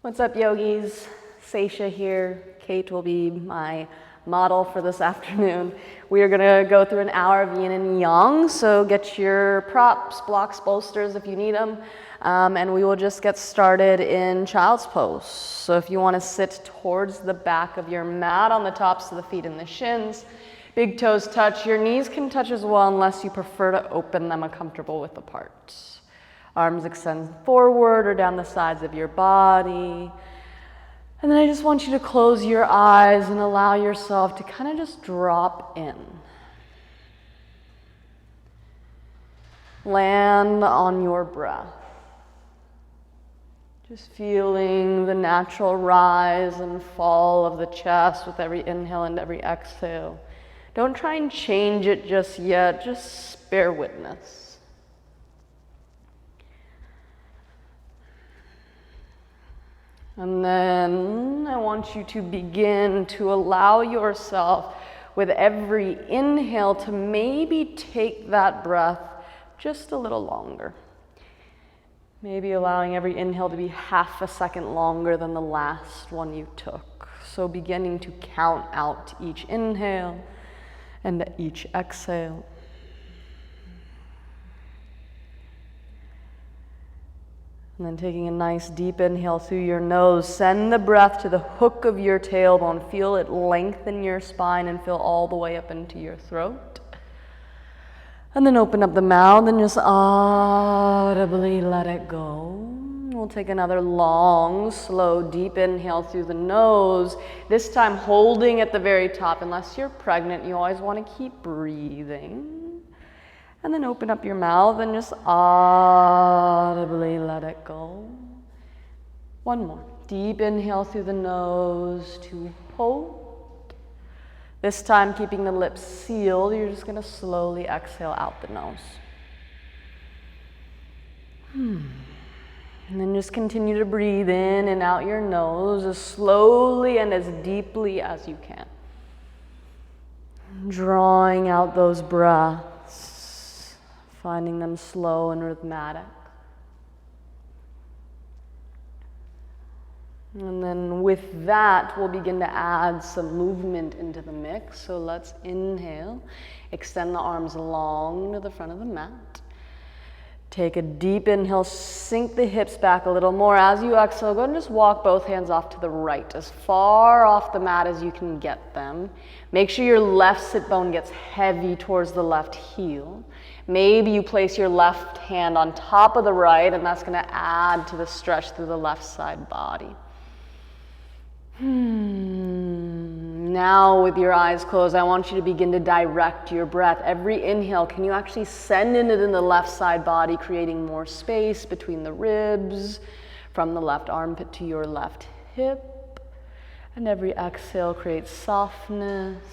What's up, yogis? Sesa here. Kate will be my model for this afternoon. We are going to go through an hour of yin and yang, so get your props, blocks, bolsters if you need them, and we will just get started in child's pose. So if you want to sit towards the back of your mat on the tops of the feet and the shins, big toes touch. Your knees can touch as well unless you prefer to open them comfortable width apart. Arms extend forward or down the sides of your body. And then I just want you to close your eyes and allow yourself to kind of just drop in. Land on your breath. Just feeling the natural rise and fall of the chest with every inhale and every exhale. Don't try and change it just yet, just bear witness. And then I want you to begin to allow yourself with every inhale to maybe take that breath just a little longer. Maybe allowing every inhale to be half a second longer than the last one you took. So beginning to count out each inhale and each exhale. And then taking a nice deep inhale through your nose, send the breath to the hook of your tailbone. Feel it lengthen your spine and fill all the way up into your throat. And then open up the mouth and just audibly let it go. We'll take another long, slow, deep inhale through the nose. This time holding at the very top. Unless you're pregnant, you always want to keep breathing. And then open up your mouth and just audibly let it go. One more. Deep inhale through the nose to hold. This time keeping the lips sealed, you're just going to slowly exhale out the nose. And then just continue to breathe in and out your nose as slowly and as deeply as you can. Drawing out those breaths. Finding them slow and rhythmic. And then with that, we'll begin to add some movement into the mix. So let's inhale, extend the arms long to the front of the mat. Take a deep inhale, sink the hips back a little more. As you exhale, go and just walk both hands off to the right, as far off the mat as you can get them. Make sure your left sit bone gets heavy towards the left heel. Maybe you place your left hand on top of the right, and that's going to add to the stretch through the left side body. Now with your eyes closed, I want you to begin to direct your breath. Every inhale, can you actually send it in the left side body, creating more space between the ribs, from the left armpit to your left hip. And every exhale creates softness.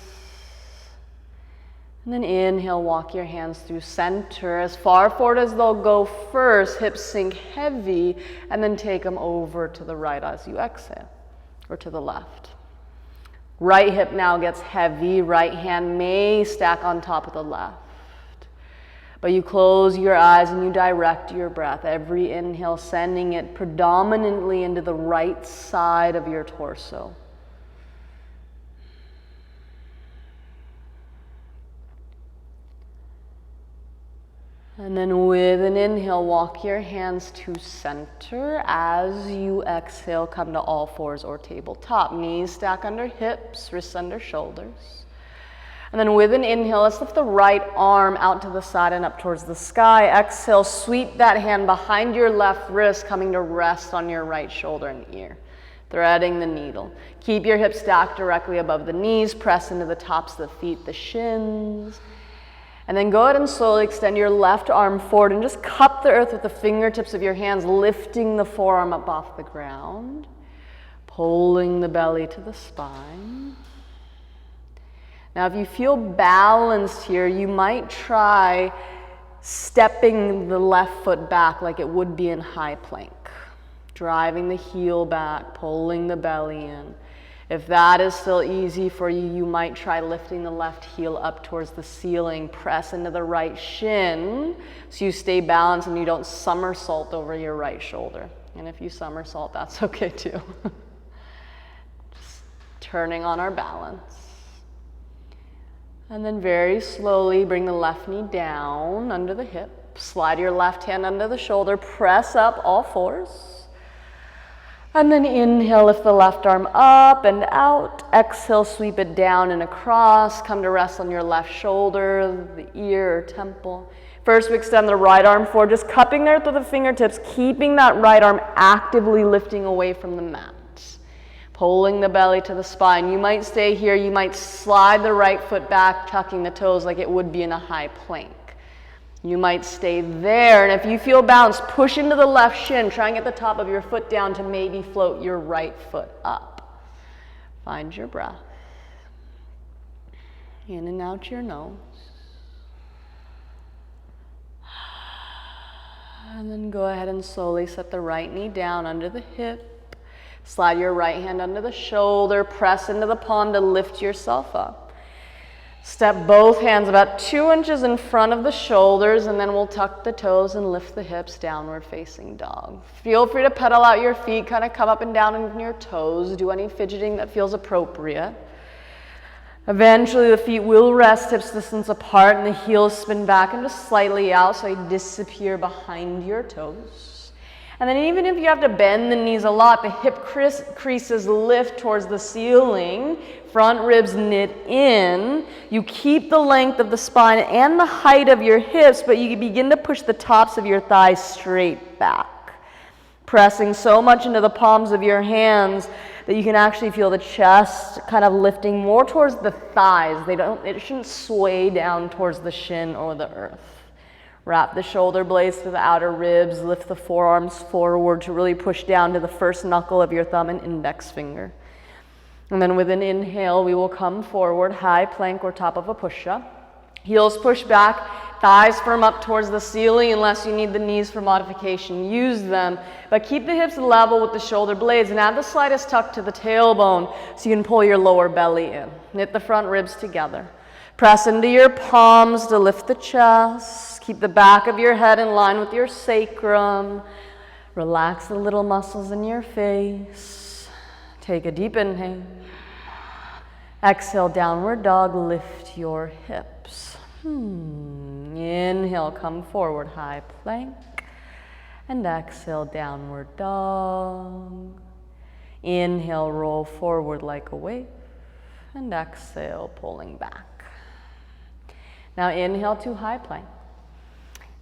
And then inhale, walk your hands through center, as far forward as they'll go first. Hips sink heavy, and then take them over to the right as you exhale, or to the left. Right hip now gets heavy. Right hand may stack on top of the left. But you close your eyes and you direct your breath. Every inhale, sending it predominantly into the right side of your torso. And then with an inhale, walk your hands to center. As you exhale, come to all fours or tabletop. Knees stack under hips, wrists under shoulders. And then with an inhale, let's lift the right arm out to the side and up towards the sky. Exhale, sweep that hand behind your left wrist, coming to rest on your right shoulder and ear. Threading the needle. Keep your hips stacked directly above the knees. Press into the tops of the feet, the shins. And then go ahead and slowly extend your left arm forward and just cup the earth with the fingertips of your hands, lifting the forearm up off the ground, pulling the belly to the spine. Now, if you feel balanced here, you might try stepping the left foot back like it would be in high plank, driving the heel back, pulling the belly in. If that is still easy for you, you might try lifting the left heel up towards the ceiling. Press into the right shin so you stay balanced and you don't somersault over your right shoulder. And if you somersault, that's okay too. Just turning on our balance. And then very slowly bring the left knee down under the hip. Slide your left hand under the shoulder, press up all fours. And then inhale, lift the left arm up and out. Exhale, sweep it down and across. Come to rest on your left shoulder, the ear or temple. First, we extend the right arm forward, just cupping there through the fingertips, keeping that right arm actively lifting away from the mat. Pulling the belly to the spine. You might stay here, you might slide the right foot back, tucking the toes like it would be in a high plank. You might stay there, and if you feel balanced, push into the left shin. Try and get the top of your foot down to maybe float your right foot up. Find your breath. In and out your nose. And then go ahead and slowly set the right knee down under the hip. Slide your right hand under the shoulder. Press into the palm to lift yourself up. Step both hands about 2 inches in front of the shoulders, and then we'll tuck the toes and lift the hips, downward facing dog. Feel free to pedal out your feet, kind of come up and down on your toes. Do any fidgeting that feels appropriate. Eventually the feet will rest hips distance apart and the heels spin back and just slightly out so they disappear behind your toes. And then even if you have to bend the knees a lot, the hip creases lift towards the ceiling, front ribs knit in. You keep the length of the spine and the height of your hips, but you begin to push the tops of your thighs straight back, pressing so much into the palms of your hands that you can actually feel the chest kind of lifting more towards the thighs. It shouldn't sway down towards the shin or the earth. Wrap the shoulder blades to the outer ribs, lift the forearms forward to really push down to the first knuckle of your thumb and index finger. And then with an inhale, we will come forward, high plank or top of a push-up. Heels push back, thighs firm up towards the ceiling unless you need the knees for modification. Use them, but keep the hips level with the shoulder blades and add the slightest tuck to the tailbone so you can pull your lower belly in. Knit the front ribs together. Press into your palms to lift the chest. Keep the back of your head in line with your sacrum. Relax the little muscles in your face. Take a deep inhale. Exhale, downward dog, lift your hips. Inhale, come forward, high plank. And exhale, downward dog. Inhale, roll forward like a wave. And exhale, pulling back. Now inhale to high plank.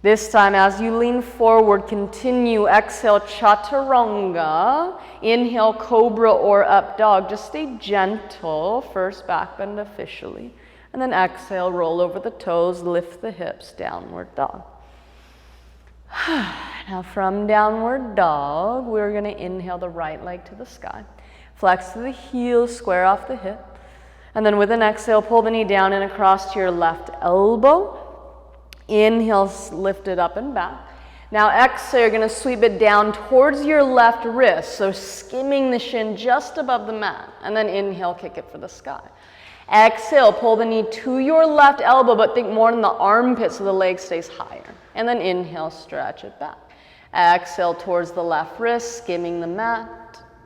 This time as you lean forward, continue. Exhale, chaturanga. Inhale, cobra or up dog. Just stay gentle. First back bend officially. And then exhale, roll over the toes, lift the hips, downward dog. Now from downward dog, we're going to inhale the right leg to the sky. Flex to the heels, square off the hip. And then with an exhale, pull the knee down and across to your left elbow. Inhale, lift it up and back. Now exhale, you're going to sweep it down towards your left wrist, so skimming the shin just above the mat. And then inhale, kick it for the sky. Exhale, pull the knee to your left elbow, but think more in the armpit so the leg stays higher. And then inhale, stretch it back. Exhale towards the left wrist, skimming the mat.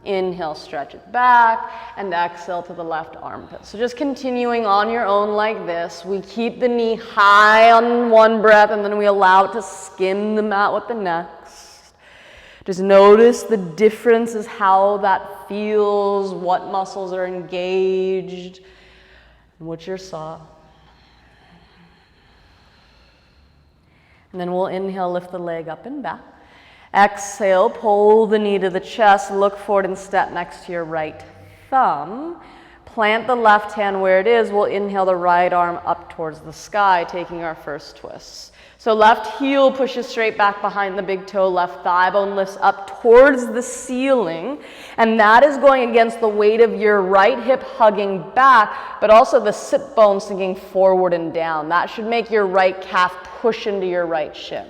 Inhale, stretch it back, and exhale to the left armpit. So just continuing on your own like this. We keep the knee high on one breath, and then we allow it to skim the mat with the next. Just notice the difference is how that feels, what muscles are engaged, and what you're soft. And then we'll inhale, lift the leg up and back. Exhale, pull the knee to the chest, look forward and step next to your right thumb. Plant the left hand where it is. We'll inhale the right arm up towards the sky, taking our first twist. So left heel pushes straight back behind the big toe, left thigh bone lifts up towards the ceiling, and that is going against the weight of your right hip hugging back, but also the sit bone sinking forward and down. That should make your right calf push into your right shin.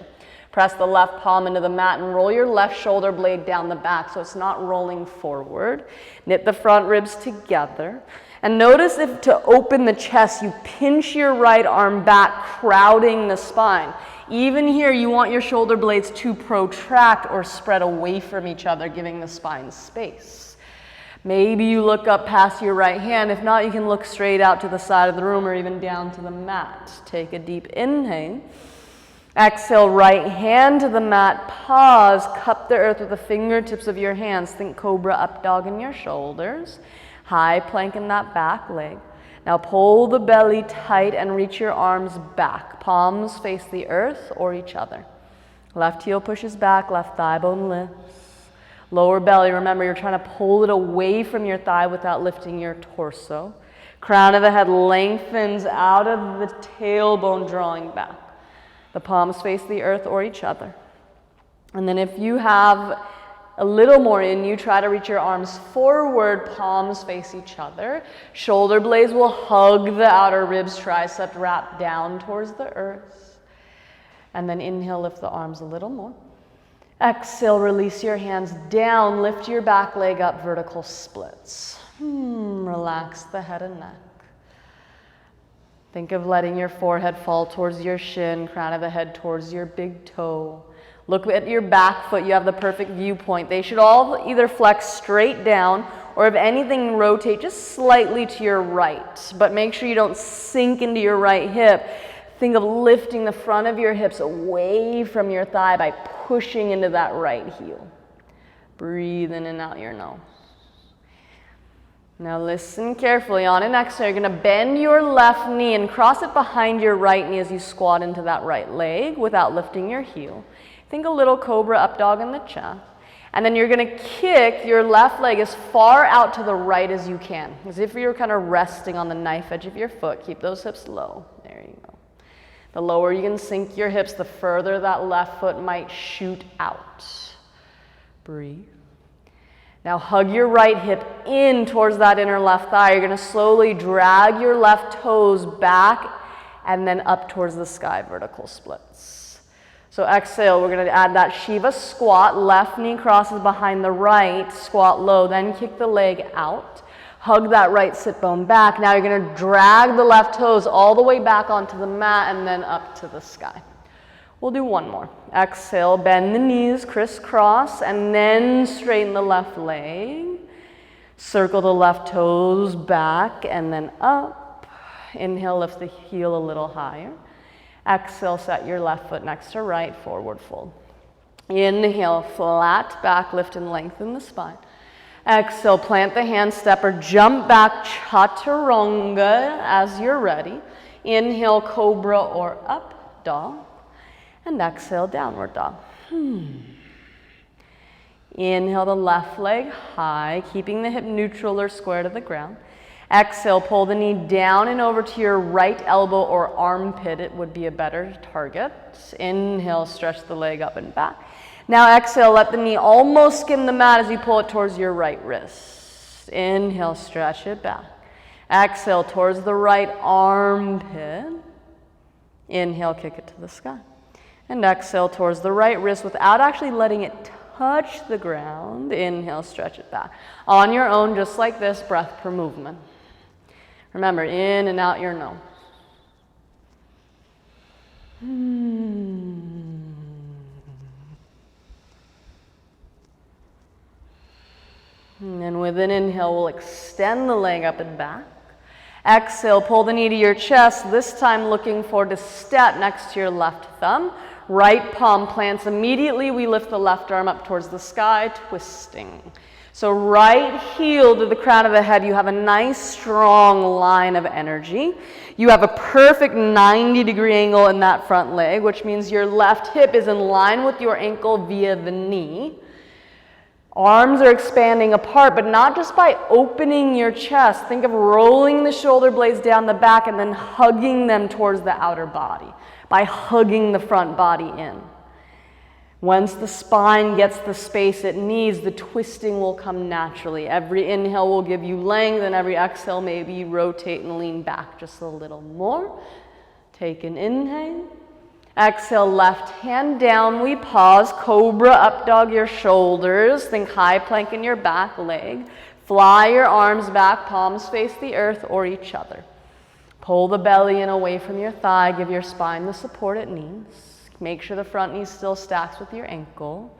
Press the left palm into the mat and roll your left shoulder blade down the back so it's not rolling forward. Knit the front ribs together. And notice if to open the chest, you pinch your right arm back, crowding the spine. Even here, you want your shoulder blades to protract or spread away from each other, giving the spine space. Maybe you look up past your right hand. If not, you can look straight out to the side of the room or even down to the mat. Take a deep inhale. Exhale, right hand to the mat. Pause. Cup the earth with the fingertips of your hands. Think cobra up dog in your shoulders. High plank in that back leg. Now pull the belly tight and reach your arms back. Palms face the earth or each other. Left heel pushes back, left thigh bone lifts. Lower belly, remember you're trying to pull it away from your thigh without lifting your torso. Crown of the head lengthens out of the tailbone, drawing back. The palms face the earth or each other. And then if you have a little more in you, try to reach your arms forward, palms face each other. Shoulder blades will hug the outer ribs, tricep wrap down towards the earth. And then inhale, lift the arms a little more. Exhale, release your hands down, lift your back leg up, vertical splits. Relax the head and neck. Think of letting your forehead fall towards your shin, crown of the head towards your big toe. Look at your back foot, you have the perfect viewpoint. They should all either flex straight down or if anything rotate just slightly to your right. But make sure you don't sink into your right hip. Think of lifting the front of your hips away from your thigh by pushing into that right heel. Breathe in and out your nose. Now listen carefully. On an exhale, you're going to bend your left knee and cross it behind your right knee as you squat into that right leg without lifting your heel. Think a little cobra up dog in the chest. And then you're going to kick your left leg as far out to the right as you can, as if you're kind of resting on the knife edge of your foot. Keep those hips low. There you go. The lower you can sink your hips, the further that left foot might shoot out. Breathe. Now hug your right hip in towards that inner left thigh. You're going to slowly drag your left toes back and then up towards the sky, vertical splits. So exhale, we're going to add that Shiva squat. Left knee crosses behind the right, squat low, then kick the leg out. Hug that right sit bone back. Now you're going to drag the left toes all the way back onto the mat and then up to the sky. We'll do one more. Exhale, bend the knees, crisscross, and then straighten the left leg. Circle the left toes back and then up. Inhale, lift the heel a little higher. Exhale, set your left foot next to right, forward fold. Inhale, flat back, lift and lengthen the spine. Exhale, plant the hand step or jump back, chaturanga as you're ready. Inhale, cobra or up dog. And exhale, downward dog. Inhale the left leg high, keeping the hip neutral or square to the ground. Exhale, pull the knee down and over to your right elbow or armpit. It would be a better target. Inhale, stretch the leg up and back. Now exhale, let the knee almost skim the mat as you pull it towards your right wrist. Inhale, stretch it back. Exhale, towards the right armpit. Inhale, kick it to the sky. And exhale towards the right wrist without actually letting it touch the ground. Inhale, stretch it back. On your own, just like this, breath per movement. Remember, in and out your nose. And with an inhale, we'll extend the leg up and back. Exhale, pull the knee to your chest, this time looking forward to step next to your left thumb. Right palm plants immediately. We lift the left arm up towards the sky, twisting. So right heel to the crown of the head, you have a nice strong line of energy. You have a perfect 90-degree angle in that front leg, which means your left hip is in line with your ankle via the knee. Arms are expanding apart, but not just by opening your chest. Think of rolling the shoulder blades down the back and then hugging them towards the outer body by hugging the front body in. Once the spine gets the space it needs, the twisting will come naturally. Every inhale will give you length, and every exhale, maybe you rotate and lean back just a little more. Take an inhale. Exhale, left hand down, we pause. Cobra, up dog your shoulders. Think high plank in your back leg. Fly your arms back, palms face the earth or each other. Pull the belly in away from your thigh. Give your spine the support it needs. Make sure the front knee still stacks with your ankle.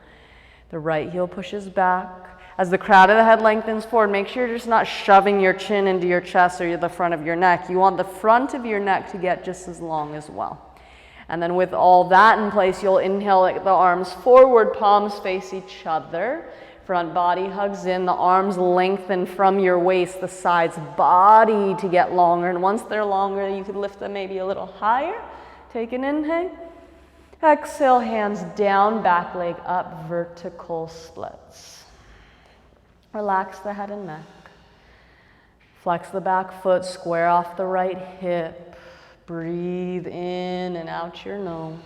The right heel pushes back. As the crown of the head lengthens forward, make sure you're just not shoving your chin into your chest or the front of your neck. You want the front of your neck to get just as long as well. And then with all that in place, you'll inhale the arms forward, palms face each other. Front body hugs in, the arms lengthen from your waist, the sides body to get longer. And once they're longer, you could lift them maybe a little higher. Take an inhale. Exhale, hands down, back leg up, vertical splits. Relax the head and neck. Flex the back foot, square off the right hip. Breathe in and out your nose.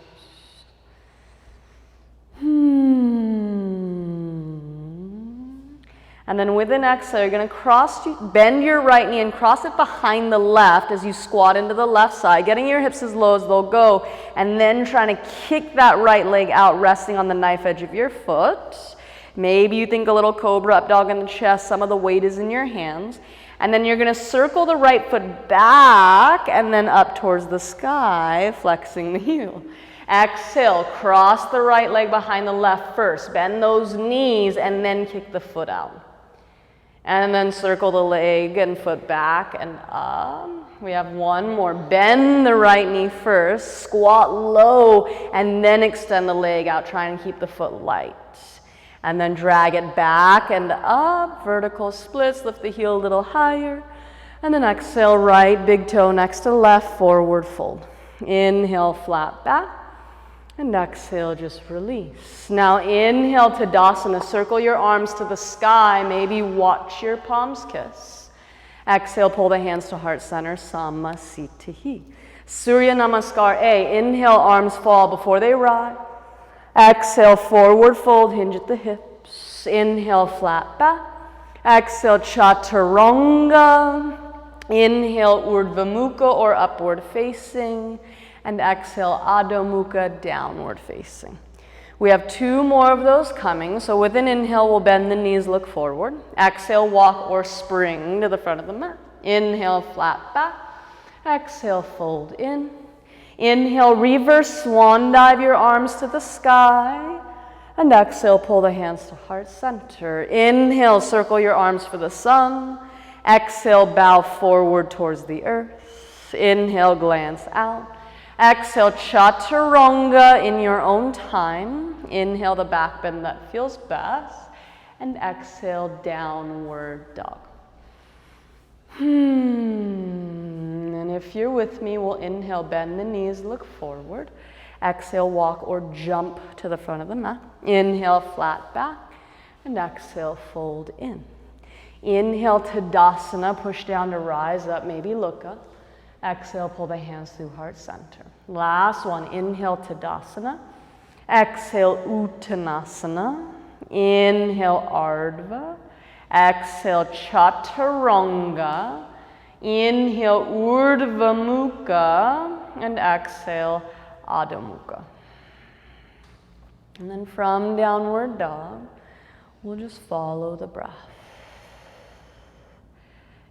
And then with an exhale, you're going to bend your right knee and cross it behind the left as you squat into the left side, getting your hips as low as they'll go, and then trying to kick that right leg out, resting on the knife edge of your foot. Maybe you think a little cobra, up dog in the chest, some of the weight is in your hands. And then you're going to circle the right foot back and then up towards the sky, flexing the heel. Exhale, cross the right leg behind the left first. Bend those knees and then kick the foot out. And then circle the leg and foot back and up. We have one more. Bend the right knee first, squat low, and then extend the leg out. Try and keep the foot light. And then drag it back and up, vertical splits, lift the heel a little higher. And then exhale, right big toe next to left, forward fold. Inhale, flat back. And exhale, just release. Now inhale, Tadasana. Circle your arms to the sky. Maybe watch your palms kiss. Exhale, pull the hands to heart center, Samasthiti. Surya Namaskar A. Inhale, arms fall before they rise. Exhale, forward fold, hinge at the hips. Inhale, flat back. Exhale, Chaturanga. Inhale, Urdhva Mukha or upward facing. And exhale, Adho Mukha, downward facing. We have two more of those coming. So with an inhale, we'll bend the knees, look forward. Exhale, walk or spring to the front of the mat. Inhale, flat back. Exhale, fold in. Inhale, reverse swan dive your arms to the sky. And exhale, pull the hands to heart center. Inhale, circle your arms for the sun. Exhale, bow forward towards the earth. Inhale, glance out. Exhale, Chaturanga in your own time. Inhale, the back bend that feels best. And exhale, downward dog. And if you're with me, we'll inhale, bend the knees, look forward. Exhale, walk or jump to the front of the mat. Inhale, flat back. And exhale, fold in. Inhale, Tadasana, push down to rise up, maybe look up. Exhale, pull the hands through heart center. Last one, inhale, Tadasana. Exhale, Uttanasana. Inhale, Ardhva. Exhale, Chaturanga. Inhale, Urdhva Mukha. And exhale, Adho Mukha. And then from downward dog, we'll just follow the breath.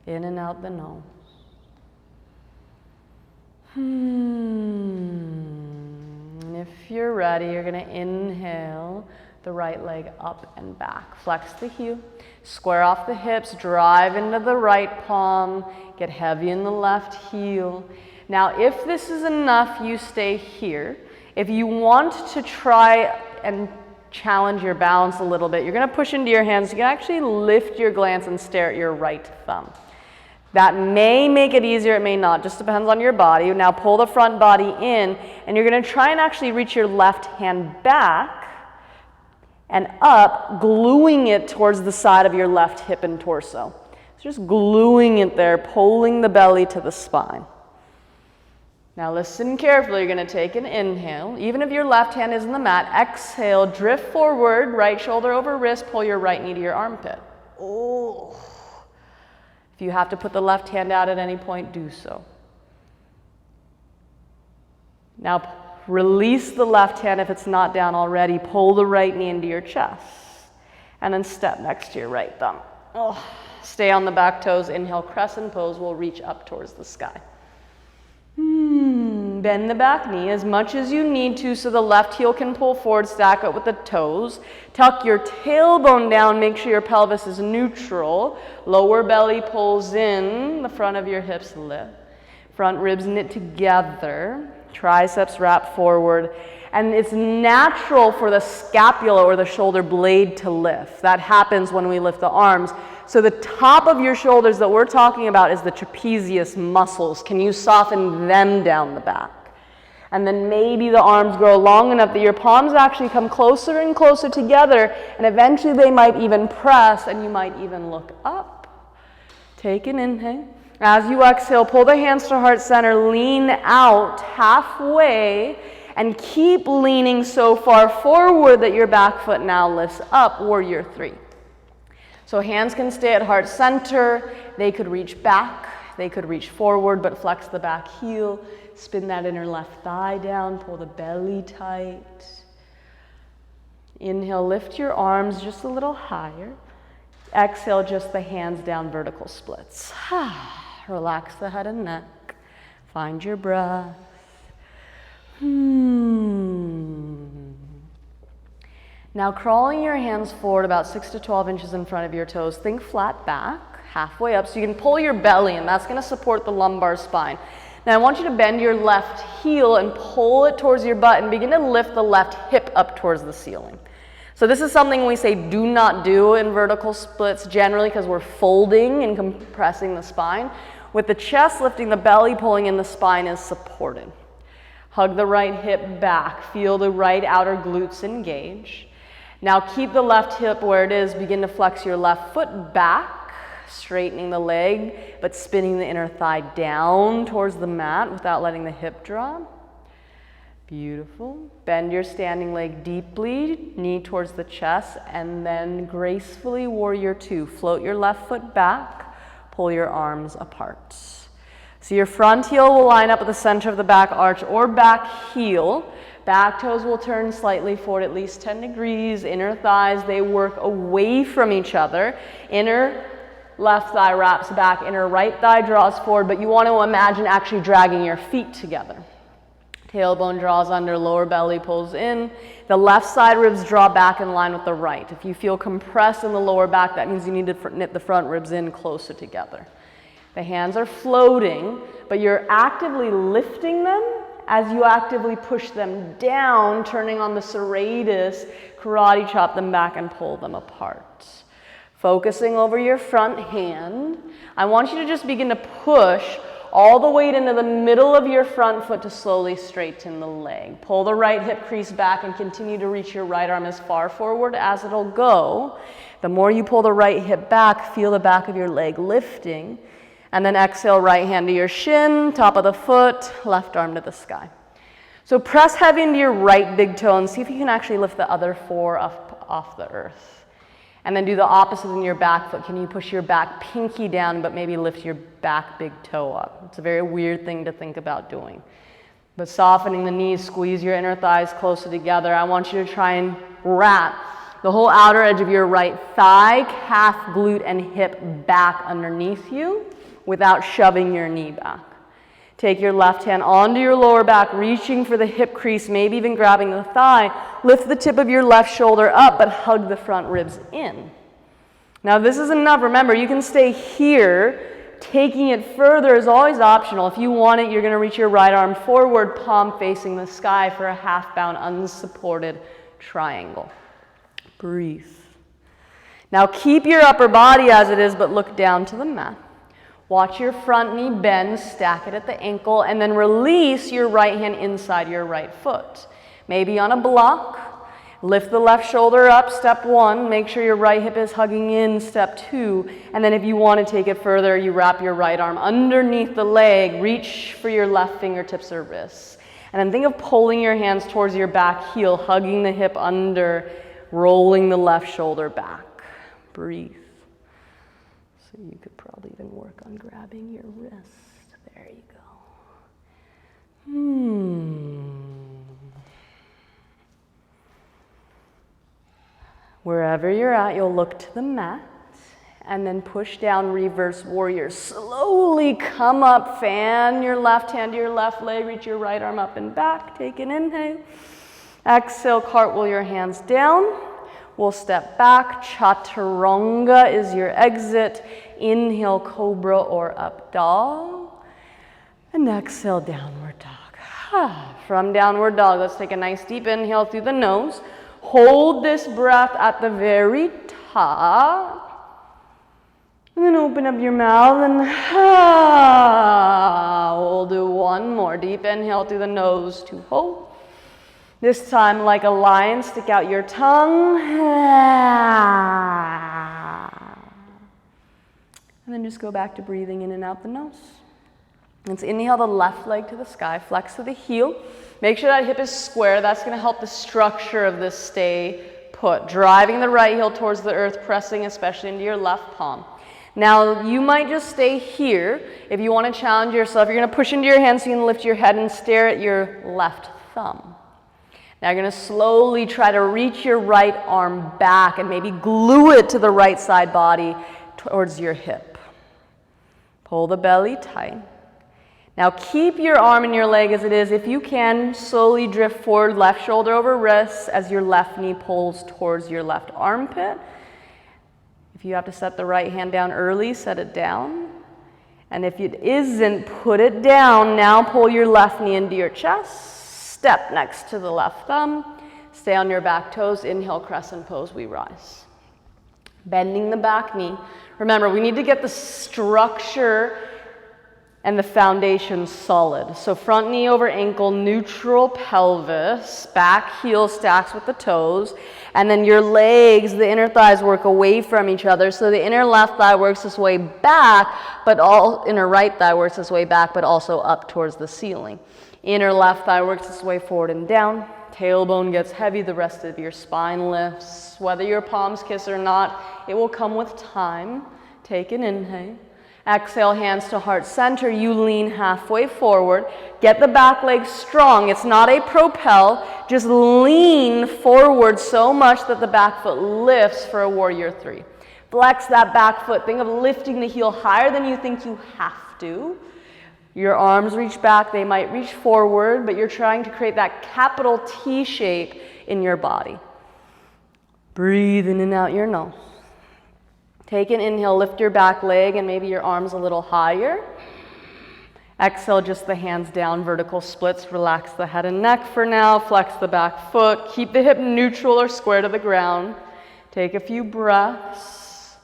In and out the nose. And if you're ready, you're going to inhale the right leg up and back. Flex the heel, square off the hips, drive into the right palm, get heavy in the left heel. Now, if this is enough, you stay here. If you want to try and challenge your balance a little bit, you're going to push into your hands. You can actually lift your glance and stare at your right thumb. That may make it easier, it may not, just depends on your body. Now pull the front body in, and you're going to try and actually reach your left hand back and up, gluing it towards the side of your left hip and torso. So just gluing it there, pulling the belly to the spine. Now listen carefully, you're going to take an inhale. Even if your left hand is in the mat, exhale, drift forward, right shoulder over wrist, pull your right knee to your armpit. Oh. If you have to put the left hand out at any point, do so. Now release the left hand if it's not down already. Pull the right knee into your chest. And then step next to your right thumb. Oh. Stay on the back toes. Inhale, Crescent Pose. We'll reach up towards the sky. bend the back knee as much as you need to so the left heel can pull forward, stack up with the toes. Tuck your tailbone down, make sure your pelvis is neutral. Lower belly pulls in, the front of your hips lift. Front ribs knit together, triceps wrap forward. And it's natural for the scapula or the shoulder blade to lift. That happens when we lift the arms. So the top of your shoulders that we're talking about is the trapezius muscles. Can you soften them down the back? And then maybe the arms grow long enough that your palms actually come closer and closer together, and eventually they might even press, and you might even look up. Take an inhale. As you exhale, pull the hands to heart center, lean out halfway, and keep leaning so far forward that your back foot now lifts up, warrior three. So hands can stay at heart center, they could reach back, they could reach forward, but flex the back heel, spin that inner left thigh down, pull the belly tight. Inhale, lift your arms just a little higher. Exhale, just the hands down, vertical splits. Relax the head and neck, find your breath. Now crawling your hands forward about 6 to 12 inches in front of your toes. Think flat back, halfway up, so you can pull your belly, and that's going to support the lumbar spine. Now I want you to bend your left heel and pull it towards your butt and begin to lift the left hip up towards the ceiling. So this is something we say do not do in vertical splits generally because we're folding and compressing the spine. With the chest lifting, the belly pulling in, the spine is supported. Hug the right hip back. Feel the right outer glutes engage. Now keep the left hip where it is. Begin to flex your left foot back, straightening the leg, but spinning the inner thigh down towards the mat without letting the hip drop. Beautiful. Bend your standing leg deeply, knee towards the chest, and then gracefully warrior two. Float your left foot back, pull your arms apart. So your front heel will line up with the center of the back arch or back heel. Back toes will turn slightly forward at least 10 degrees. Inner thighs, they work away from each other. Inner left thigh wraps back, inner right thigh draws forward, but you want to imagine actually dragging your feet together. Tailbone draws under, lower belly pulls in. The left side ribs draw back in line with the right. If you feel compressed in the lower back, that means you need to knit the front ribs in closer together. The hands are floating, but you're actively lifting them as you actively push them down, turning on the serratus, karate chop them back and pull them apart. Focusing over your front hand, I want you to just begin to push all the weight into the middle of your front foot to slowly straighten the leg. Pull the right hip crease back and continue to reach your right arm as far forward as it'll go. The more you pull the right hip back, feel the back of your leg lifting. And then exhale, right hand to your shin, top of the foot, left arm to the sky. So press heavy into your right big toe and see if you can actually lift the other four up off the earth. And then do the opposite in your back foot. Can you push your back pinky down but maybe lift your back big toe up? It's a very weird thing to think about doing. But softening the knees, squeeze your inner thighs closer together. I want you to try and wrap the whole outer edge of your right thigh, calf, glute, and hip back underneath you without shoving your knee back. Take your left hand onto your lower back, reaching for the hip crease, maybe even grabbing the thigh. Lift the tip of your left shoulder up, but hug the front ribs in. Now this is enough. Remember, you can stay here. Taking it further is always optional. If you want it, you're going to reach your right arm forward, palm facing the sky for a half-bound, unsupported triangle. Breathe. Now keep your upper body as it is, but look down to the mat. Watch your front knee bend, stack it at the ankle, and then release your right hand inside your right foot. Maybe on a block. Lift the left shoulder up, step one. Make sure your right hip is hugging in, step two. And then if you want to take it further, you wrap your right arm underneath the leg. Reach for your left fingertips or wrists. And then think of pulling your hands towards your back heel, hugging the hip under, rolling the left shoulder back. Breathe. So you could probably even work on grabbing your wrist. There you go. Wherever you're at, you'll look to the mat And then push down, reverse warrior. Slowly come up, fan your left hand to your left leg, reach your right arm up and back. Take an inhale. Exhale, cartwheel your hands down. We'll step back. Chaturanga is your exit. Inhale, cobra or up dog. And exhale, downward dog. From downward dog, let's take a nice deep inhale through the nose. Hold this breath at the very top. And then open up your mouth and we'll do one more. Deep inhale through the nose to hold. This time, like a lion, stick out your tongue. And then just go back to breathing in and out the nose. Let's inhale the left leg to the sky, flex to the heel. Make sure that hip is square. That's going to help the structure of this stay put. Driving the right heel towards the earth, pressing especially into your left palm. Now, you might just stay here. If you want to challenge yourself, you're going to push into your hands so you can lift your head and stare at your left thumb. Now, you're going to slowly try to reach your right arm back and maybe glue it to the right side body towards your hip. Pull the belly tight. Now, keep your arm and your leg as it is. If you can, slowly drift forward, left shoulder over wrist as your left knee pulls towards your left armpit. If you have to set the right hand down early, set it down. And if it isn't, put it down. Now pull your left knee into your chest. Step next to the left thumb. Stay on your back toes. Inhale, crescent pose, we rise. Bending the back knee. Remember, we need to get the structure and the foundation solid. So front knee over ankle, neutral pelvis, back heel stacks with the toes, and then your legs, the inner thighs work away from each other. So the inner left thigh works its way back, but inner right thigh works its way back, but also up towards the ceiling. Inner left thigh works its way forward and down. Tailbone gets heavy, the rest of your spine lifts. Whether your palms kiss or not, it will come with time. Take an inhale. Exhale, hands to heart center. You lean halfway forward. Get the back leg strong. It's not a propel. Just lean forward so much that the back foot lifts for a warrior three. Flex that back foot. Think of lifting the heel higher than you think you have to. Your arms reach back. They might reach forward, but you're trying to create that capital T shape in your body. Breathe in and out your nose. Take an inhale, lift your back leg and maybe your arms a little higher. Exhale, just the hands down, vertical splits. Relax the head and neck for now. Flex the back foot. Keep the hip neutral or square to the ground. Take a few breaths.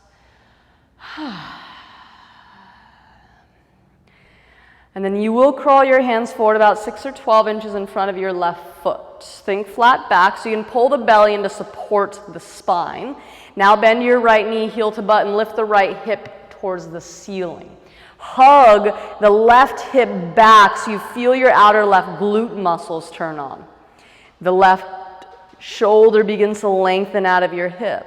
And then you will crawl your hands forward about 6 or 12 inches in front of your left foot. Think flat back so you can pull the belly in to support the spine. Now bend your right knee, heel to butt, and lift the right hip towards the ceiling. Hug the left hip back so you feel your outer left glute muscles turn on. The left shoulder begins to lengthen out of your hip.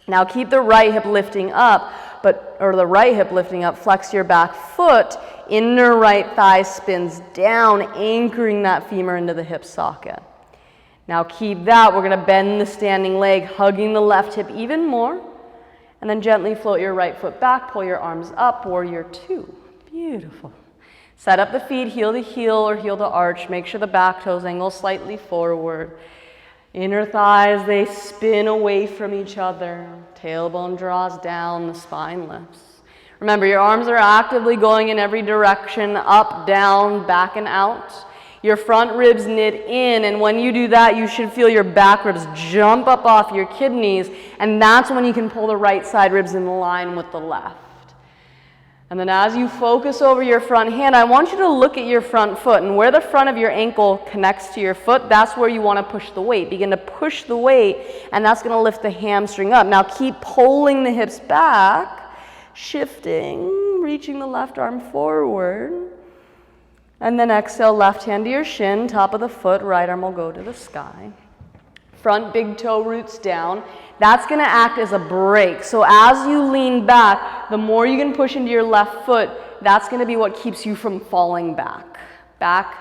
Now keep the right hip lifting up, flex your back foot, inner right thigh spins down, anchoring that femur into the hip socket. Now keep that. We're going to bend the standing leg, hugging the left hip even more. And then gently float your right foot back, pull your arms up, warrior two. Beautiful. Set up the feet, heel to heel or heel to arch. Make sure the back toes angle slightly forward. Inner thighs, they spin away from each other. Tailbone draws down, the spine lifts. Remember, your arms are actively going in every direction, up, down, back, and out. Your front ribs knit in, and when you do that, you should feel your back ribs jump up off your kidneys, and that's when you can pull the right side ribs in line with the left. And then as you focus over your front hand, I want you to look at your front foot, and where the front of your ankle connects to your foot, that's where you want to push the weight. Begin to push the weight, and that's going to lift the hamstring up. Now keep pulling the hips back, shifting, reaching the left arm forward. And then exhale, left hand to your shin, top of the foot, right arm will go to the sky. Front big toe roots down. That's going to act as a brake. So as you lean back, the more you can push into your left foot, that's going to be what keeps you from falling back. Back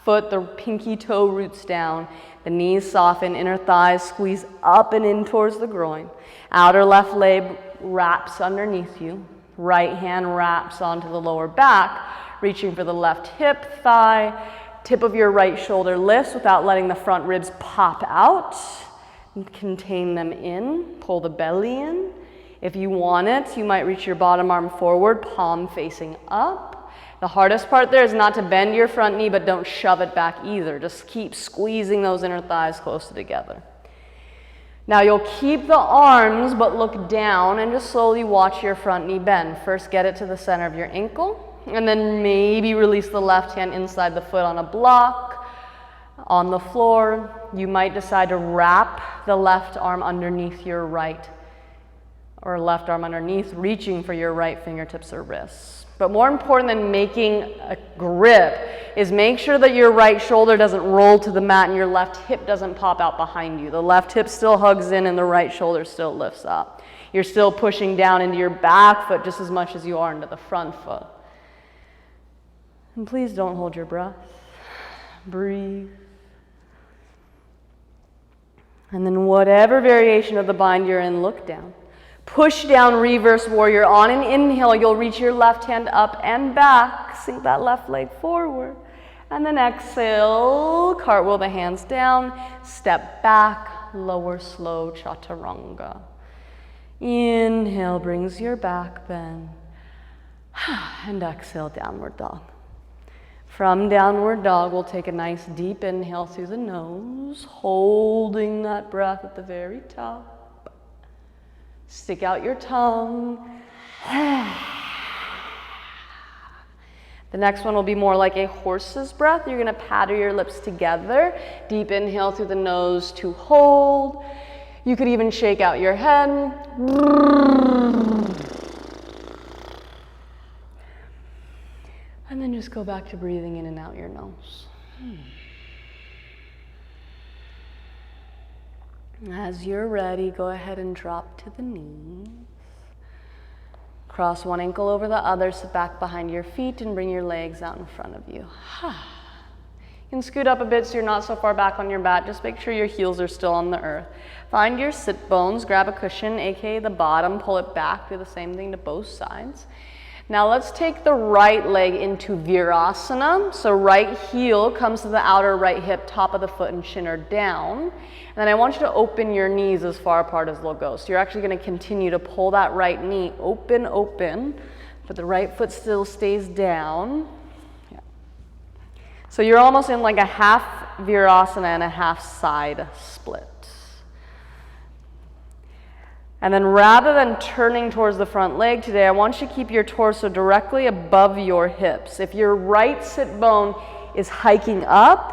foot, the pinky toe roots down. The knees soften, inner thighs squeeze up and in towards the groin. Outer left leg wraps underneath you. Right hand wraps onto the lower back, reaching for the left hip, thigh. Tip of your right shoulder lifts without letting the front ribs pop out. Contain them in. Pull the belly in. If you want it, you might reach your bottom arm forward, palm facing up. The hardest part there is not to bend your front knee, but don't shove it back either. Just keep squeezing those inner thighs closer together. Now you'll keep the arms, but look down and just slowly watch your front knee bend. First, get it to the center of your ankle, and then maybe release the left hand inside the foot on a block, on the floor. You might decide to wrap the left arm underneath your right, or left arm underneath, reaching for your right fingertips or wrists. But more important than making a grip is make sure that your right shoulder doesn't roll to the mat and your left hip doesn't pop out behind you. The left hip still hugs in and the right shoulder still lifts up. You're still pushing down into your back foot just as much as you are into the front foot. And please don't hold your breath. Breathe. And then whatever variation of the bind you're in, look down. Push down, reverse warrior. On an inhale, you'll reach your left hand up and back. Sink that left leg forward. And then exhale, cartwheel the hands down. Step back, lower slow chaturanga. Inhale brings your back bend. And exhale, downward dog. From downward dog, we'll take a nice deep inhale through the nose, holding that breath at the very top. Stick out your tongue. The next one will be more like a horse's breath. You're going to patter your lips together. Deep inhale through the nose to hold. You could even shake out your head. And then just go back to breathing in and out your nose. As you're ready, go ahead and drop to the knees. Cross one ankle over the other, sit back behind your feet and bring your legs out in front of you. You can scoot up a bit so you're not so far back on your mat. Just make sure your heels are still on the earth. Find your sit bones, grab a cushion, aka the bottom, pull it back, do the same thing to both sides. Now let's take the right leg into Virasana. So right heel comes to the outer right hip, top of the foot and shin are down. And then I want you to open your knees as far apart as they'll go. So you're actually going to continue to pull that right knee open, but the right foot still stays down. Yeah. So you're almost in like a half Virasana and a half side split. And then rather than turning towards the front leg today, I want you to keep your torso directly above your hips. If your right sit bone is hiking up,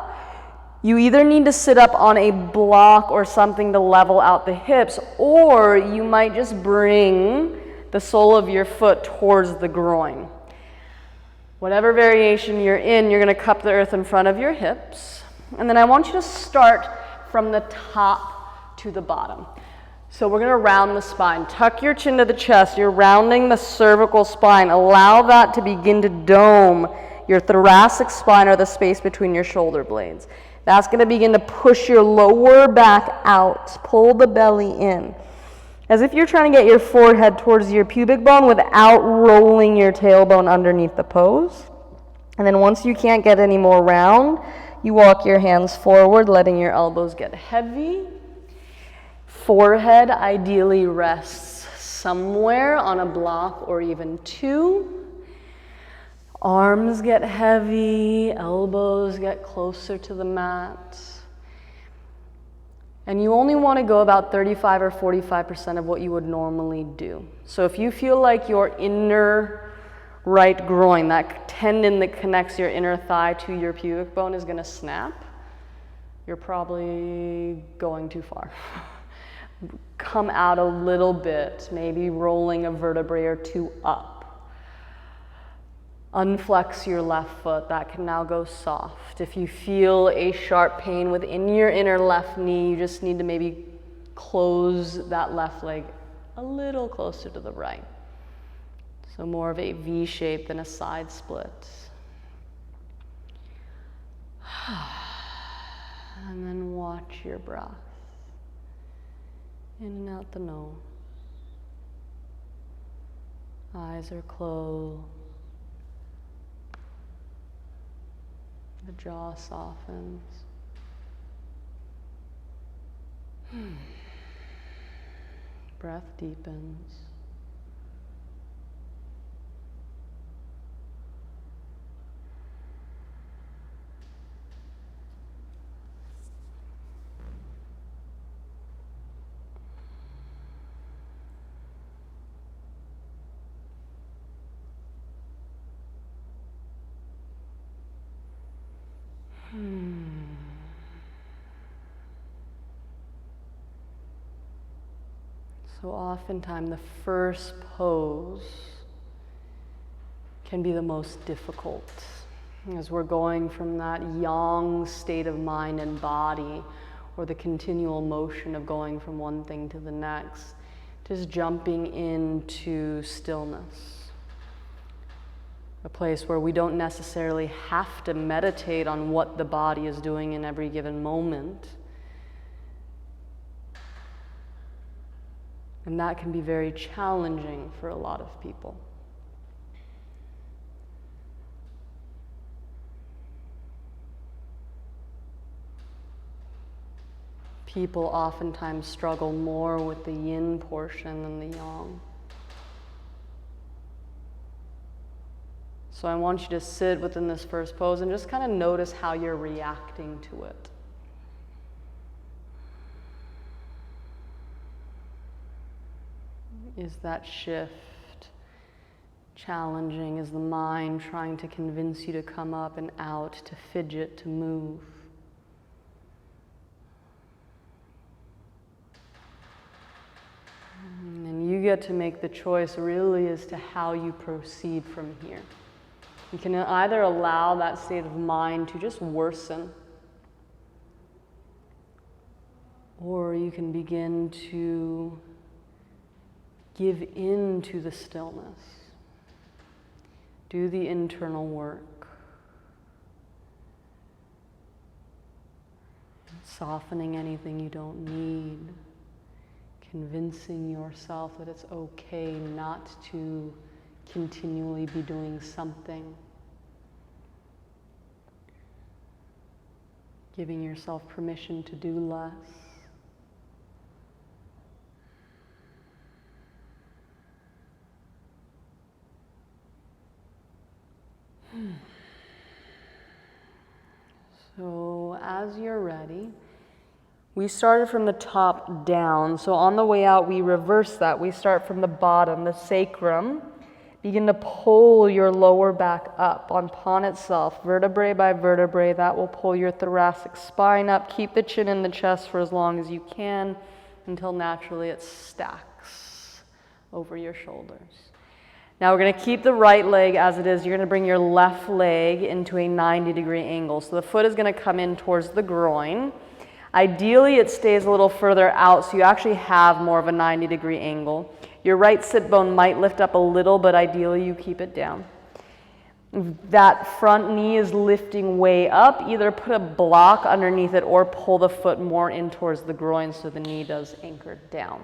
you either need to sit up on a block or something to level out the hips, or you might just bring the sole of your foot towards the groin. Whatever variation you're in, you're going to cup the earth in front of your hips. And then I want you to start from the top to the bottom. So we're going to round the spine. Tuck your chin to the chest. You're rounding the cervical spine. Allow that to begin to dome your thoracic spine, or the space between your shoulder blades. That's going to begin to push your lower back out. Pull the belly in. As if you're trying to get your forehead towards your pubic bone without rolling your tailbone underneath the pose. And then once you can't get any more round, you walk your hands forward, letting your elbows get heavy. Forehead ideally rests somewhere on a block or even two. Arms get heavy, elbows get closer to the mat. And you only want to go about 35 or 45% of what you would normally do. So if you feel like your inner right groin, that tendon that connects your inner thigh to your pubic bone, is going to snap, you're probably going too far. Come out a little bit, maybe rolling a vertebrae or two up. Unflex your left foot, that can now go soft. If you feel a sharp pain within your inner left knee, you just need to maybe close that left leg a little closer to the right. So more of a V shape than a side split. And then watch your breath. In and out the nose. Eyes are closed. The jaw softens. Breath deepens. So oftentimes the first pose can be the most difficult as we're going from that yang state of mind and body, or the continual motion of going from one thing to the next, just jumping into stillness. A place where we don't necessarily have to meditate on what the body is doing in every given moment. And that can be very challenging for a lot of people. People oftentimes struggle more with the yin portion than the yang. So I want you to sit within this first pose and just kind of notice how you're reacting to it. Is that shift challenging? Is the mind trying to convince you to come up and out, to fidget, to move? And you get to make the choice really as to how you proceed from here. You can either allow that state of mind to just worsen, or you can begin to give in to the stillness. Do the internal work. Softening anything you don't need. Convincing yourself that it's okay not to continually be doing something. Giving yourself permission to do less. So as you're ready, we started from the top down. So on the way out, we reverse that. We start from the bottom, the sacrum. Begin to pull your lower back up upon itself, vertebrae by vertebrae. That will pull your thoracic spine up. Keep the chin in the chest for as long as you can until naturally it stacks over your shoulders. Now we're going to keep the right leg as it is. You're going to bring your left leg into a 90-degree angle. So the foot is going to come in towards the groin. Ideally, it stays a little further out, so you actually have more of a 90-degree angle. Your right sit bone might lift up a little, but ideally you keep it down. That front knee is lifting way up. Either put a block underneath it or pull the foot more in towards the groin so the knee does anchor down.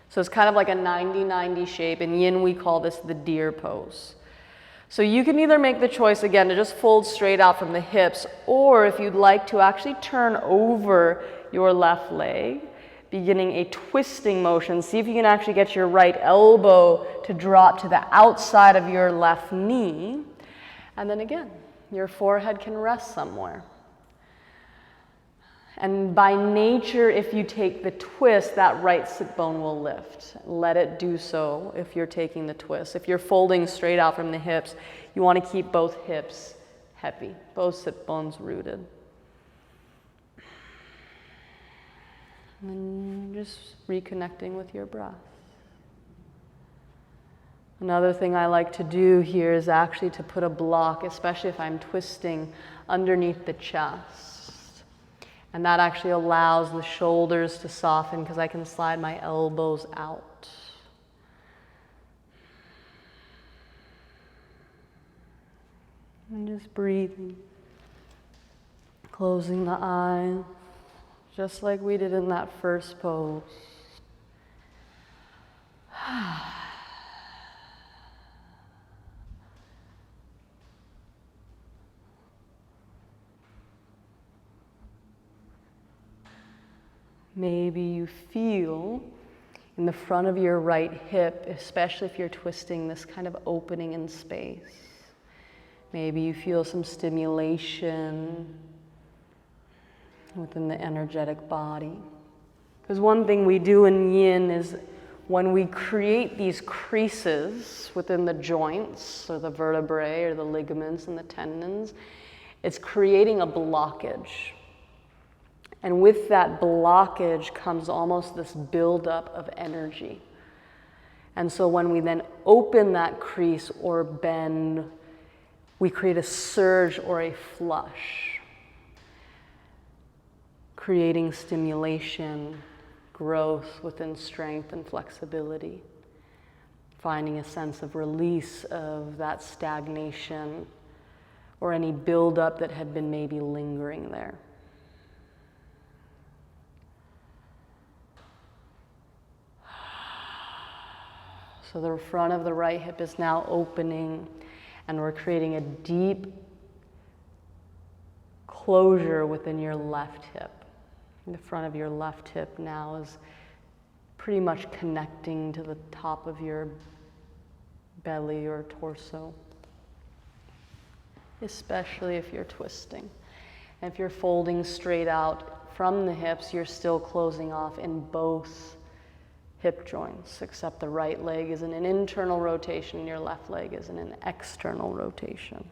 So it's kind of like a 90-90 shape. In yin, we call this the deer pose. So you can either make the choice, again, to just fold straight out from the hips, or if you'd like to actually turn over your left leg, beginning a twisting motion. See if you can actually get your right elbow to drop to the outside of your left knee. And then again, your forehead can rest somewhere. And by nature, if you take the twist, that right sit bone will lift. Let it do so if you're taking the twist. If you're folding straight out from the hips, you want to keep both hips heavy, both sit bones rooted. And just reconnecting with your breath. Another thing I like to do here is actually to put a block, especially if I'm twisting, underneath the chest. And that actually allows the shoulders to soften because I can slide my elbows out. And just breathing. Closing the eyes, just like we did in that first pose. Maybe you feel in the front of your right hip, especially if you're twisting, this kind of opening in space. Maybe you feel some stimulation within the energetic body. Because one thing we do in yin is when we create these creases within the joints or the vertebrae or the ligaments and the tendons, it's creating a blockage. And with that blockage comes almost this buildup of energy. And so when we then open that crease or bend, we create a surge or a flush, creating stimulation, growth within strength and flexibility, finding a sense of release of that stagnation or any buildup that had been maybe lingering there. So the front of the right hip is now opening, and we're creating a deep closure within your left hip. The front of your left hip now is pretty much connecting to the top of your belly or torso, especially if you're twisting. And if you're folding straight out from the hips, you're still closing off in both hip joints, except the right leg is in an internal rotation and your left leg is in an external rotation.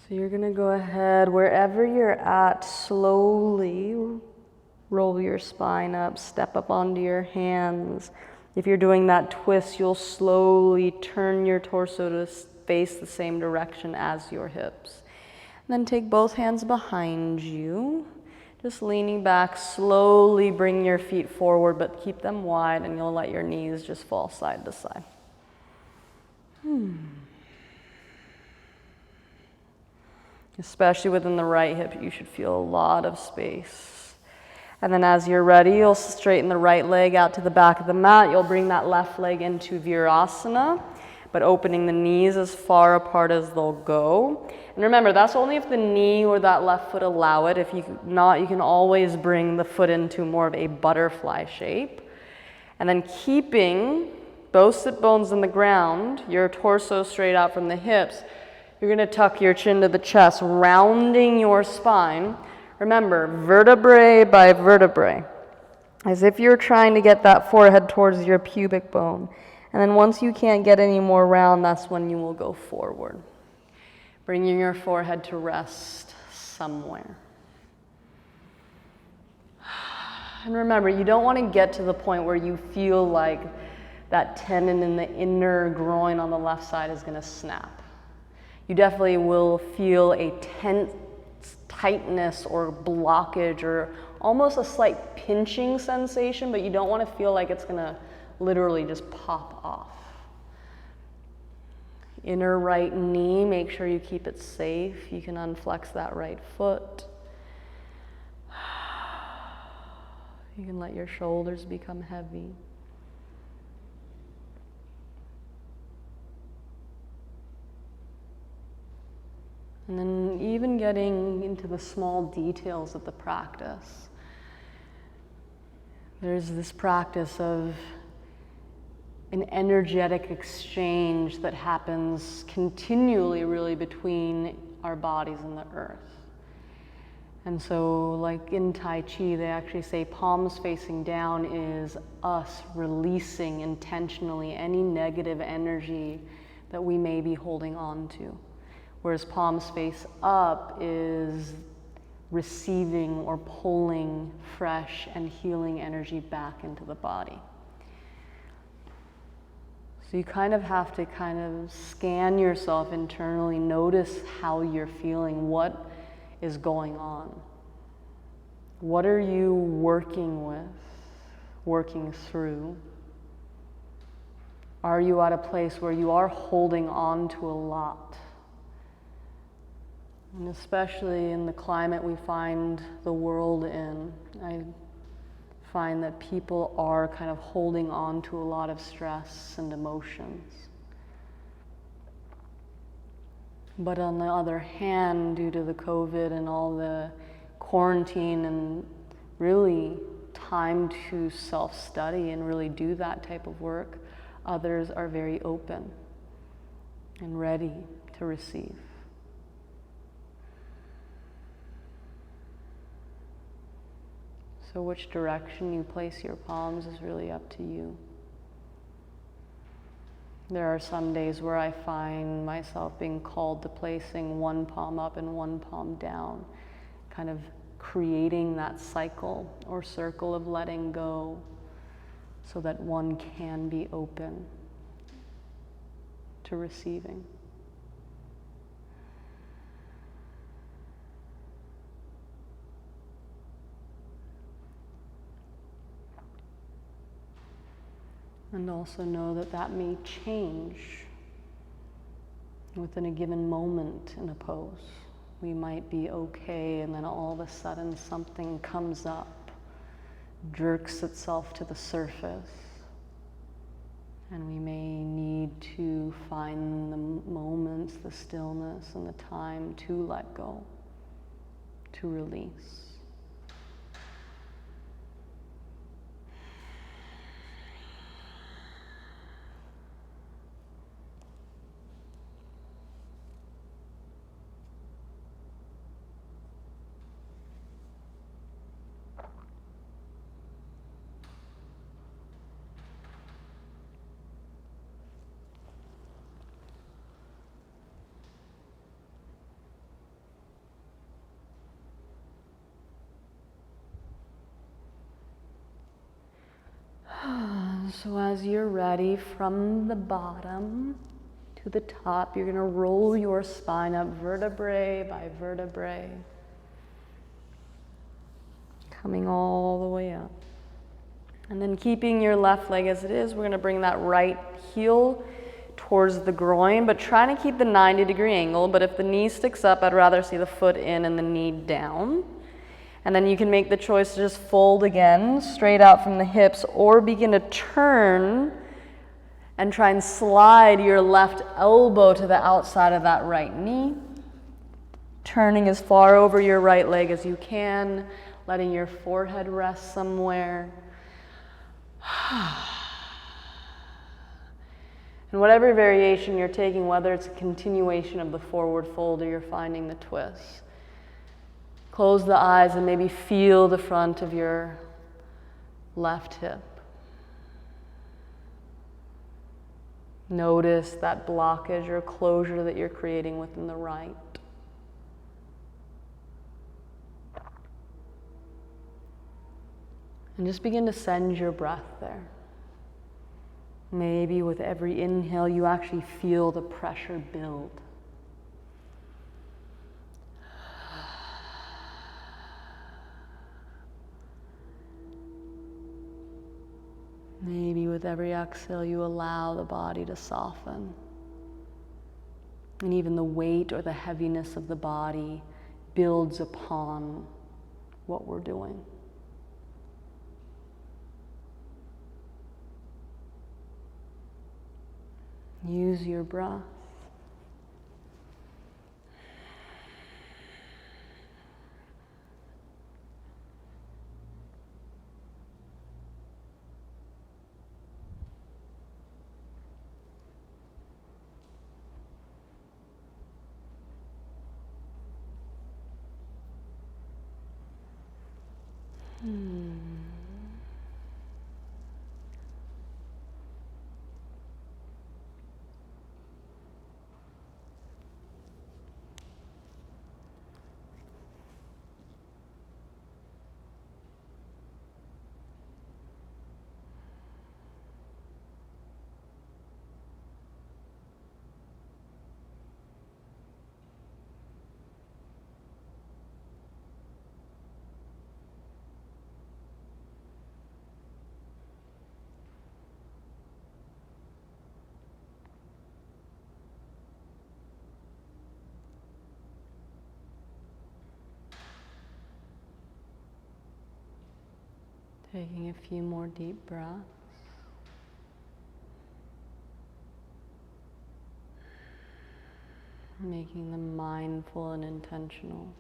So you're going to go ahead, wherever you're at, slowly roll your spine up, step up onto your hands. If you're doing that twist, you'll slowly turn your torso to face the same direction as your hips. And then take both hands behind you, just leaning back, slowly bring your feet forward, but keep them wide, and you'll let your knees just fall side to side. Especially within the right hip, you should feel a lot of space. And then as you're ready, you'll straighten the right leg out to the back of the mat. You'll bring that left leg into Virasana, but opening the knees as far apart as they'll go. And remember, that's only if the knee or that left foot allow it. If you not, you can always bring the foot into more of a butterfly shape. And then keeping both sit bones in the ground, your torso straight out from the hips, you're going to tuck your chin to the chest, rounding your spine. Remember, vertebrae by vertebrae, as if you're trying to get that forehead towards your pubic bone. And then once you can't get any more round, that's when you will go forward, bringing your forehead to rest somewhere. And remember, you don't want to get to the point where you feel like that tendon in the inner groin on the left side is going to snap. You definitely will feel a tense tightness or blockage or almost a slight pinching sensation, but you don't want to feel like it's going to literally just pop off. Inner right knee, make sure you keep it safe. You can unflex that right foot. You can let your shoulders become heavy. And then even getting into the small details of the practice. There's this practice of an energetic exchange that happens continually really between our bodies and the earth. And so like in Tai Chi, they actually say palms facing down is us releasing intentionally any negative energy that we may be holding on to. Whereas palms face up is receiving or pulling fresh and healing energy back into the body. So you kind of have to kind of scan yourself internally, notice how you're feeling, what is going on? What are you working with, working through? Are you at a place where you are holding on to a lot? And especially in the climate we find the world in, I find that people are kind of holding on to a lot of stress and emotions. But on the other hand, due to the COVID and all the quarantine and really time to self-study and really do that type of work, others are very open and ready to receive. So which direction you place your palms is really up to you. There are some days where I find myself being called to placing one palm up and one palm down, kind of creating that cycle or circle of letting go so that one can be open to receiving. And also know that that may change within a given moment in a pose. We might be okay, and then all of a sudden something comes up, jerks itself to the surface, and we may need to find the moments, the stillness, and the time to let go, to release. So as you're ready, from the bottom to the top, you're going to roll your spine up vertebrae by vertebrae, coming all the way up. And then keeping your left leg as it is, we're going to bring that right heel towards the groin, but trying to keep the 90-degree angle. But if the knee sticks up, I'd rather see the foot in and the knee down. And then you can make the choice to just fold again, straight out from the hips, or begin to turn and try and slide your left elbow to the outside of that right knee. Turning as far over your right leg as you can, letting your forehead rest somewhere. And whatever variation you're taking, whether it's a continuation of the forward fold or you're finding the twist, close the eyes and maybe feel the front of your left hip. Notice that blockage or closure that you're creating within the right. And just begin to send your breath there. Maybe with every inhale, you actually feel the pressure build. Maybe with every exhale, you allow the body to soften. And even the weight or the heaviness of the body builds upon what we're doing. Use your breath. Taking a few more deep breaths. Making them mindful and intentional.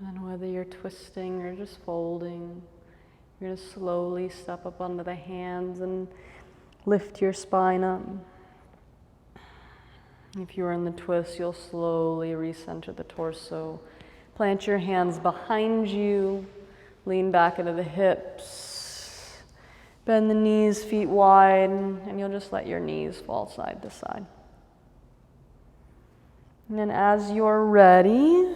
And then whether you're twisting or just folding, you're going to slowly step up onto the hands and lift your spine up. If you are in the twist, you'll slowly recenter the torso. Plant your hands behind you, lean back into the hips, bend the knees, feet wide, and you'll just let your knees fall side to side. And then as you're ready,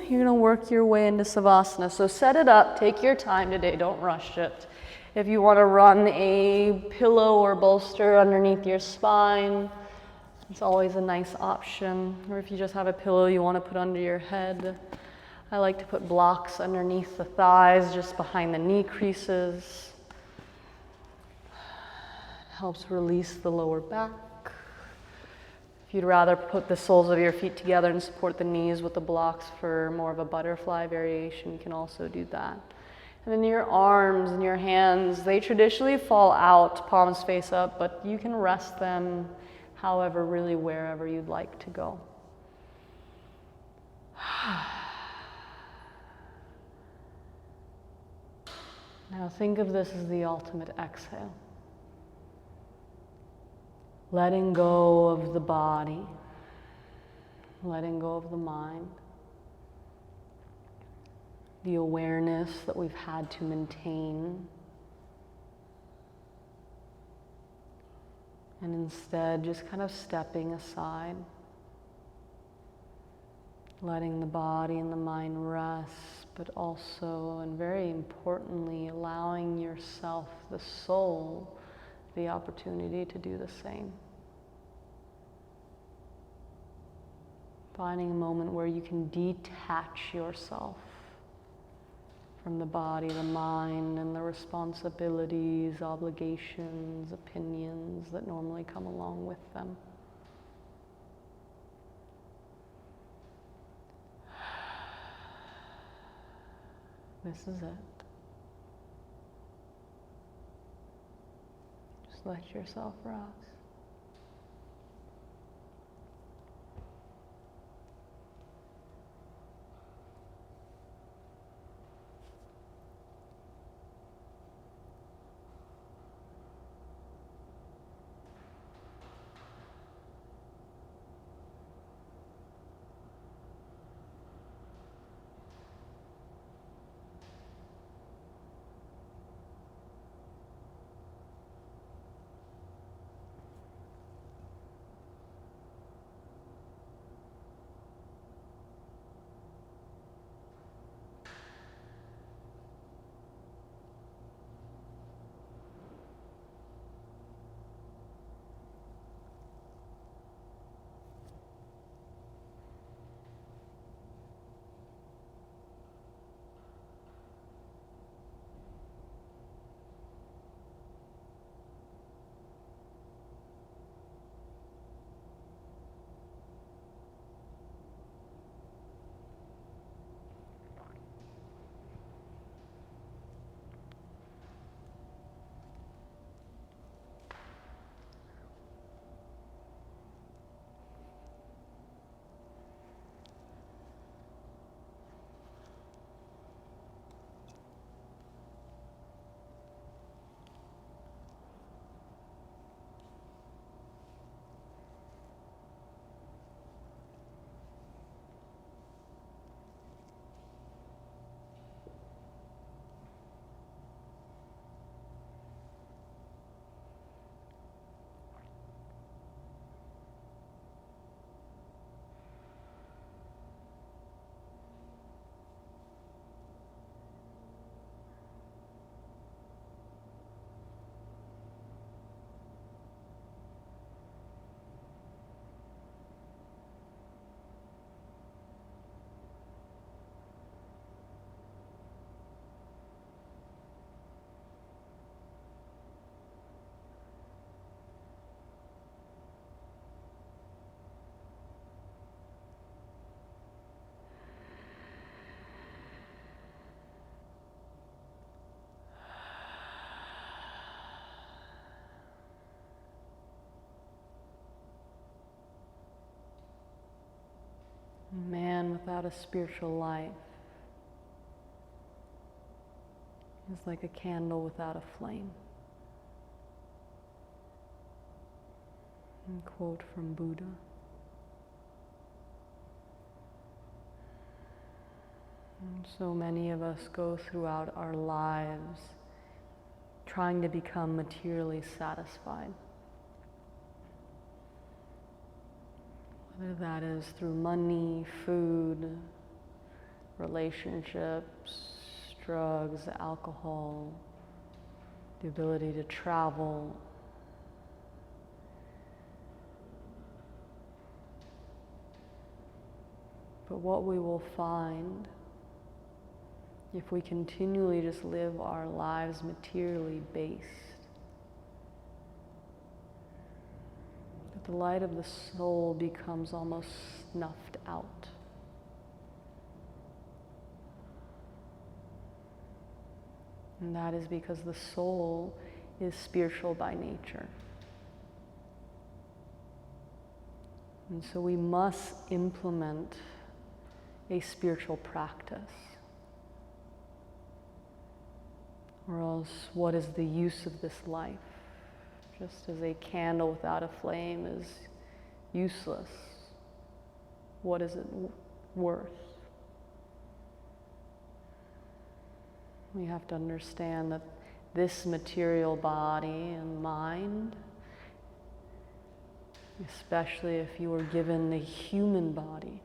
you're going to work your way into Savasana. So set it up, take your time today, don't rush it. If you want to run a pillow or bolster underneath your spine, it's always a nice option. Or if you just have a pillow you want to put under your head. I like to put blocks underneath the thighs, just behind the knee creases. Helps release the lower back. If you'd rather put the soles of your feet together and support the knees with the blocks for more of a butterfly variation, you can also do that. And then your arms and your hands, they traditionally fall out, palms face up, but you can rest them however, really wherever you'd like to go. Now think of this as the ultimate exhale. Letting go of the body, letting go of the mind, the awareness that we've had to maintain, and instead just kind of stepping aside, letting the body and the mind rest, but also, and very importantly, allowing yourself, the soul, the opportunity to do the same. Finding a moment where you can detach yourself from the body, the mind, and the responsibilities, obligations, opinions that normally come along with them. This is it. Let yourself rest. without a spiritual life is like a candle without a flame. A quote from Buddha. And so many of us go throughout our lives trying to become materially satisfied. Whether that is through money, food, relationships, drugs, alcohol, the ability to travel. But what we will find if we continually just live our lives materially based, that the light of the soul becomes almost snuffed out. And that is because the soul is spiritual by nature. And so we must implement a spiritual practice. Or else, what is the use of this life? Just as a candle without a flame is useless, what is it worth? We have to understand that this material body and mind, especially if you were given a human body,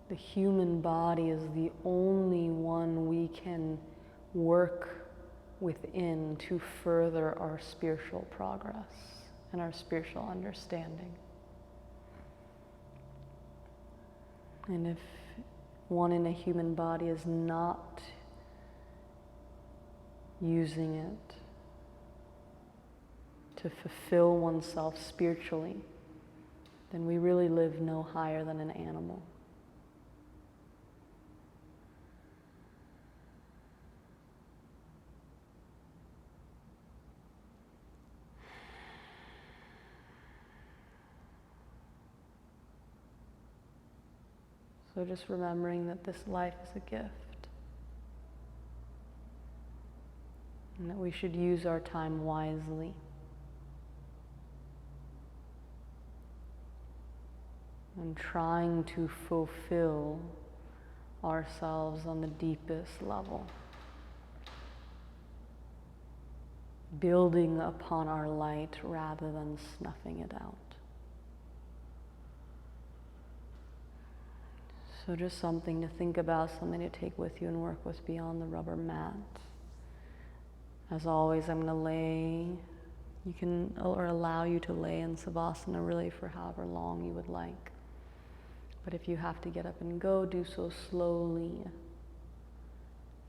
the human body is the only one we can work within to further our spiritual progress and our spiritual understanding. And if one in a human body is not using it to fulfill oneself spiritually, then we really live no higher than an animal. So just remembering that this life is a gift and that we should use our time wisely. And trying to fulfill ourselves on the deepest level. Building upon our light rather than snuffing it out. So just something to think about, something to take with you and work with beyond the rubber mat. As always, I'm going to lay, you can, or allow you to lay in Savasana really for however long you would like. But if you have to get up and go, do so slowly.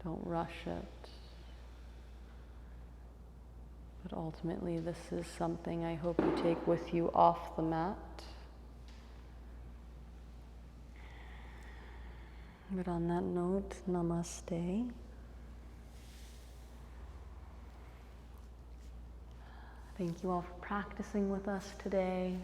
Don't rush it. But ultimately, this is something I hope you take with you off the mat. But on that note, namaste. Thank you all for practicing with us today.